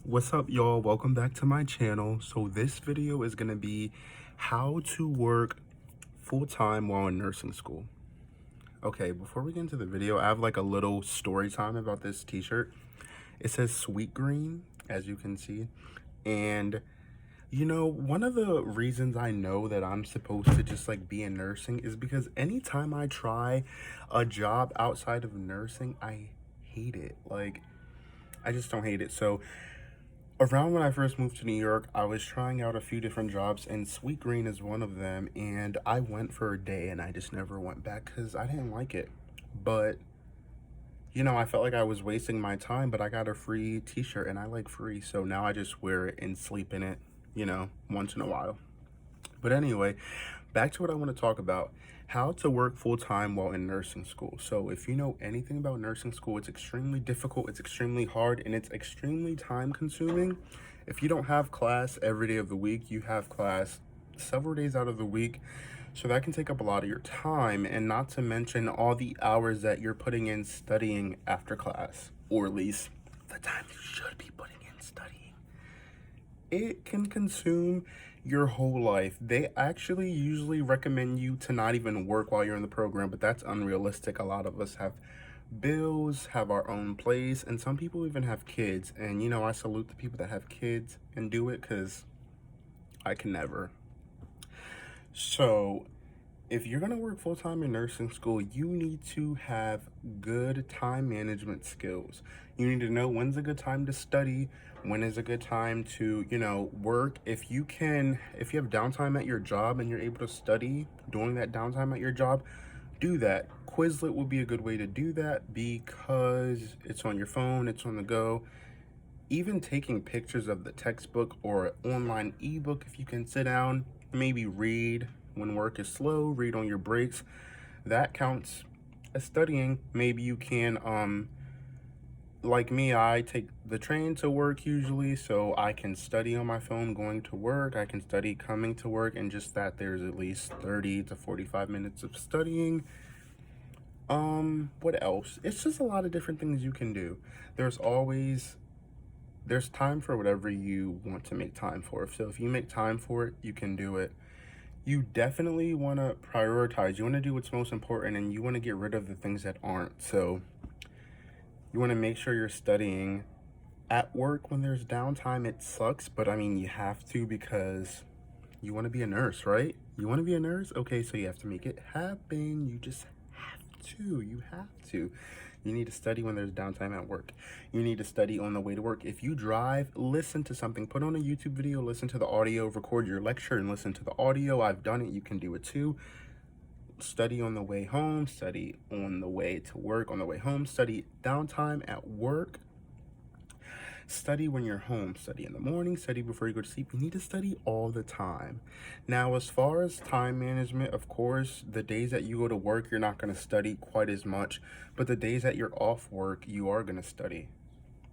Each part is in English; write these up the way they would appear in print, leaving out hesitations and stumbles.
What's up, y'all? Welcome back to my channel. So this video is going to be how to work full-time while in nursing school. Okay, before we get into the video, I have like a little story time about this t-shirt. It says Sweet Green, as you can see. And one of the reasons I know that I'm supposed to just like be in nursing is because anytime I try a job outside of nursing, I hate it. Like, I just don't hate it. So around when I first moved to New York, I was trying out a few different jobs, and Sweet Green is one of them. And I went for a day, and I just never went back because I didn't like it. But, I felt like I was wasting my time, but I got a free t-shirt, and I like free. So now I just wear it and sleep in it, once in a while. But anyway, back to what I want to talk about. How to work full-time while in nursing school. So if you know anything about nursing school, it's extremely difficult, it's extremely hard, and it's extremely time-consuming. If you don't have class every day of the week, you have class several days out of the week. So that can take up a lot of your time, and not to mention all the hours that you're putting in studying after class, or at least the time you should be putting in studying. It can consume your whole life. They actually usually recommend you to not even work while you're in the program, but that's unrealistic. A lot of us have bills, have our own place, and some people even have kids. And I salute the people that have kids and do it, because I can never. So if you're going to work full-time in nursing school, you need to have good time management skills. You need to know when's a good time to study, when is a good time to, work. If you have downtime at your job and you're able to study during that downtime at your job, do that. Quizlet will be a good way to do that because it's on your phone, it's on the go. Even taking pictures of the textbook or an online ebook, if you can sit down, maybe read when work is slow, read on your breaks, that counts as studying. Maybe you can, like me, I take the train to work usually, so I can study on my phone going to work, I can study coming to work, and just that there's at least 30 to 45 minutes of studying. What else? It's just a lot of different things you can do. There's time for whatever you want to make time for. So if you make time for it, you can do it. You definitely want to prioritize. You want to do what's most important, and you want to get rid of the things that aren't. So you want to make sure you're studying. At work, when there's downtime, it sucks, but I mean, you have to, because you want to be a nurse, right? You want to be a nurse? Okay, so you have to make it happen. You just have to. You have to. You need to study when there's downtime at work. You need to study on the way to work. If you drive, listen to something. Put on a YouTube video, listen to the audio, record your lecture and listen to the audio. I've done it. You can do it too. Study on the way home, study on the way to work, on the way home, study downtime at work. Study when you're home, study in the morning, study before you go to sleep. You need to study all the time. Now, as far as time management, of course, the days that you go to work, you're not going to study quite as much, but the days that you're off work, you are going to study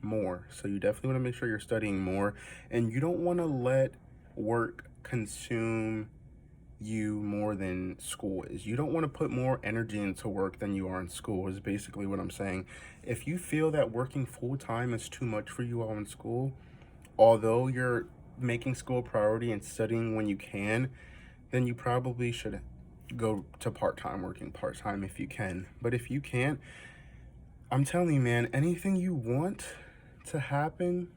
more. So you definitely want to make sure you're studying more, and you don't want to let work consume you more than school is. You don't want to put more energy into work than you are in school, is basically what I'm saying. If you feel that working full-time is too much for you while in school, although you're making school a priority and studying when you can, then you probably should go to part-time, working part-time if you can. But if you can't, I'm telling you, man, anything you want to happen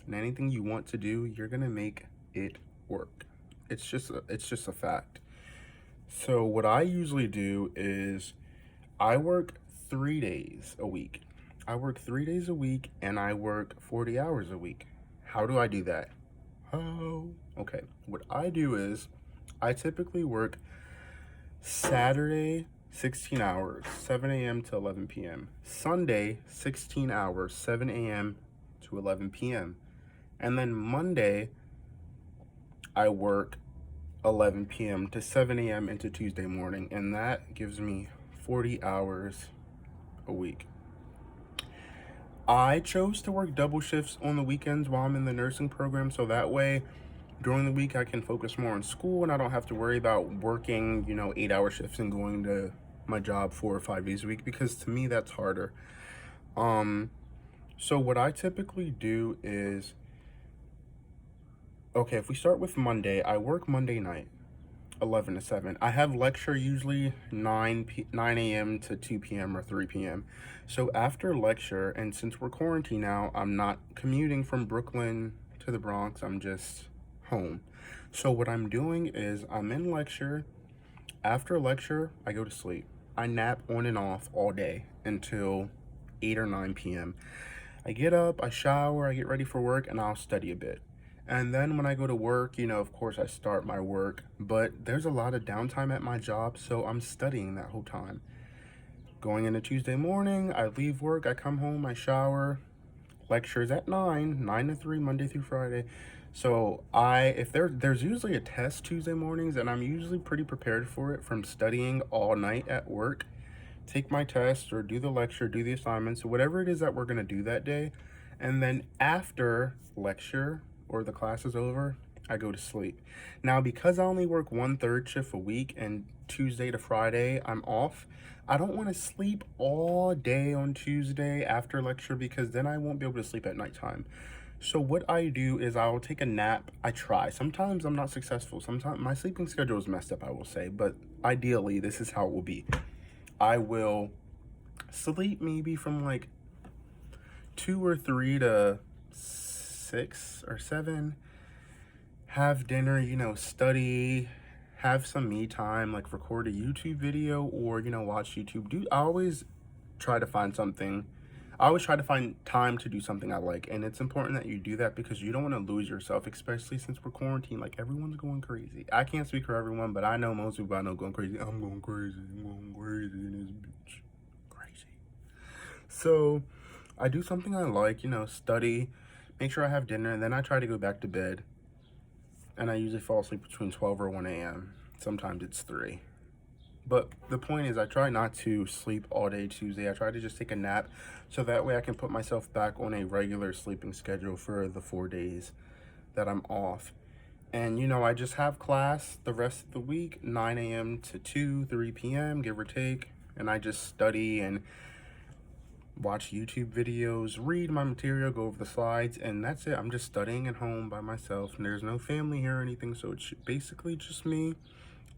and anything you want to do, you're gonna make it work. It's just a fact. So what I usually do is I work 3 days a week. I work 3 days a week, and I work 40 hours a week. How do I do that? Oh, okay. What I do is I typically work Saturday 16 hours, 7 a.m. to 11 p.m. Sunday 16 hours, 7 a.m. to 11 p.m. And then Monday I work 11 p.m. to 7 a.m. into Tuesday morning, and that gives me 40 hours a week. I chose to work double shifts on the weekends while I'm in the nursing program, so that way during the week I can focus more on school and I don't have to worry about working 8-hour shifts and going to my job 4 or 5 days a week, because to me that's harder. So what I typically do is, okay, if we start with Monday, I work Monday night, 11 to 7. I have lecture usually 9 a.m. to 2 p.m. or 3 p.m. So after lecture, and since we're quarantined now, I'm not commuting from Brooklyn to the Bronx. I'm just home. So what I'm doing is I'm in lecture. After lecture, I go to sleep. I nap on and off all day until 8 or 9 p.m. I get up, I shower, I get ready for work, and I'll study a bit. And then when I go to work, of course, I start my work, but there's a lot of downtime at my job, so I'm studying that whole time. Going into Tuesday morning, I leave work, I come home, I shower, lectures at 9 to 3, Monday through Friday. So if there's usually a test Tuesday mornings, and I'm usually pretty prepared for it from studying all night at work. Take my test or do the lecture, do the assignments, whatever it is that we're gonna do that day. And then after lecture or the class is over, I go to sleep. Now, because I only work 1/3 shift a week and Tuesday to Friday I'm off, I don't want to sleep all day on Tuesday after lecture because then I won't be able to sleep at nighttime. So what I do is I'll take a nap. I try. Sometimes I'm not successful. Sometimes my sleeping schedule is messed up, I will say, but ideally this is how it will be. I will sleep maybe from like 2 or 3 to 6 or 7, have dinner, study, have some me time, like record a YouTube video or, watch YouTube. I always try to find something. I always try to find time to do something I like. And it's important that you do that because you don't want to lose yourself, especially since we're quarantined. Like, everyone's going crazy. I can't speak for everyone, but I know most people I know going crazy. I'm going crazy. I'm going crazy in this bitch. Crazy. So I do something I like, study, make sure I have dinner, and then I try to go back to bed. And I usually fall asleep between 12 or 1 a.m. Sometimes it's 3. But the point is, I try not to sleep all day Tuesday. I try to just take a nap so that way I can put myself back on a regular sleeping schedule for the 4 days that I'm off. And, I just have class the rest of the week, 9 a.m. to 2, 3 p.m., give or take. And I just study and watch YouTube videos, read my material, go over the slides, and that's it. I'm just studying at home by myself, and there's no family here or anything, so it's basically just me.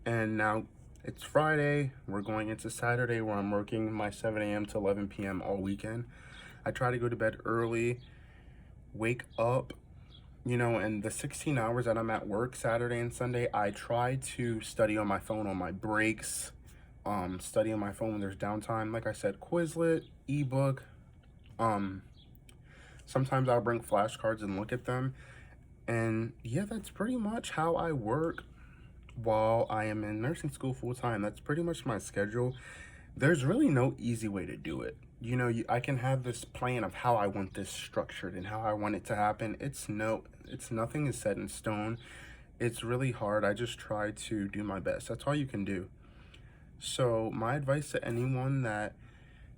And now it's Friday. We're going into Saturday where I'm working my 7 a.m. to 11 p.m. all weekend. I try to go to bed early, wake up, and the 16 hours that I'm at work Saturday and Sunday, I try to study on my phone on my breaks, study on my phone when there's downtime. Like I said, Quizlet, ebook. Sometimes I'll bring flashcards and look at them. And yeah, that's pretty much how I work while I am in nursing school full time. That's pretty much my schedule. There's really no easy way to do it. I can have this plan of how I want this structured and how I want it to happen. It's nothing is set in stone. It's really hard. I just try to do my best. That's all you can do. So my advice to anyone that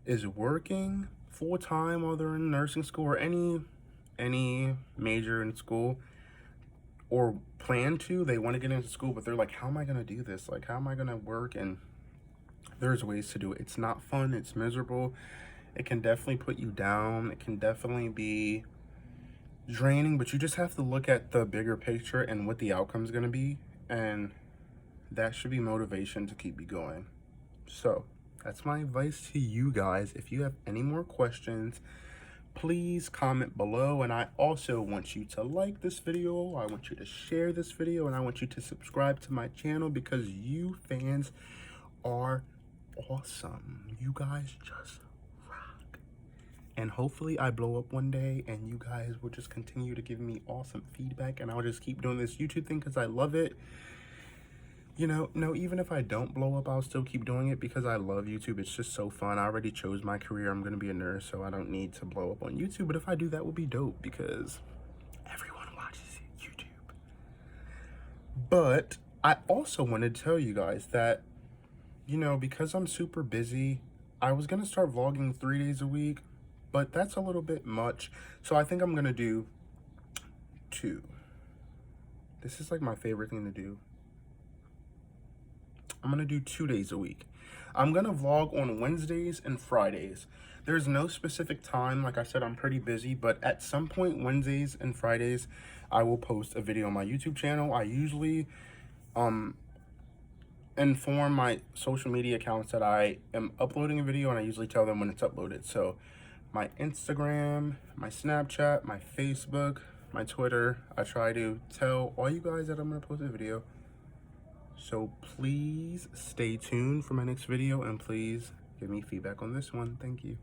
is working full time while they're in nursing school or any major in school, or plan to, they want to get into school, but they're like, how am I going to do this? Like, how am I going to work? And there's ways to do it. It's not fun. It's miserable. It can definitely put you down. It can definitely be draining, but you just have to look at the bigger picture and what the outcome is going to be. And that should be motivation to keep you going. So that's my advice to you guys. If you have any more questions, please comment below. And I also want you to like this video. I want you to share this video, and I want you to subscribe to my channel because you fans are awesome. You guys just rock. And hopefully I blow up one day and you guys will just continue to give me awesome feedback, and I'll just keep doing this YouTube thing because I love it. No, even if I don't blow up, I'll still keep doing it because I love YouTube. It's just so fun. I already chose my career. I'm going to be a nurse, so I don't need to blow up on YouTube. But if I do, that would be dope because everyone watches YouTube. But I also wanted to tell you guys that, because I'm super busy, I was going to start vlogging 3 days a week, but that's a little bit much. So I think I'm going to do 2. This is like my favorite thing to do. I'm going to do 2 days a week. I'm going to vlog on Wednesdays and Fridays. There's no specific time. Like I said, I'm pretty busy, but at some point, Wednesdays and Fridays, I will post a video on my YouTube channel. I usually inform my social media accounts that I am uploading a video, and I usually tell them when it's uploaded. So my Instagram, my Snapchat, my Facebook, my Twitter, I try to tell all you guys that I'm going to post a video. So please stay tuned for my next video, and please give me feedback on this one. Thank you.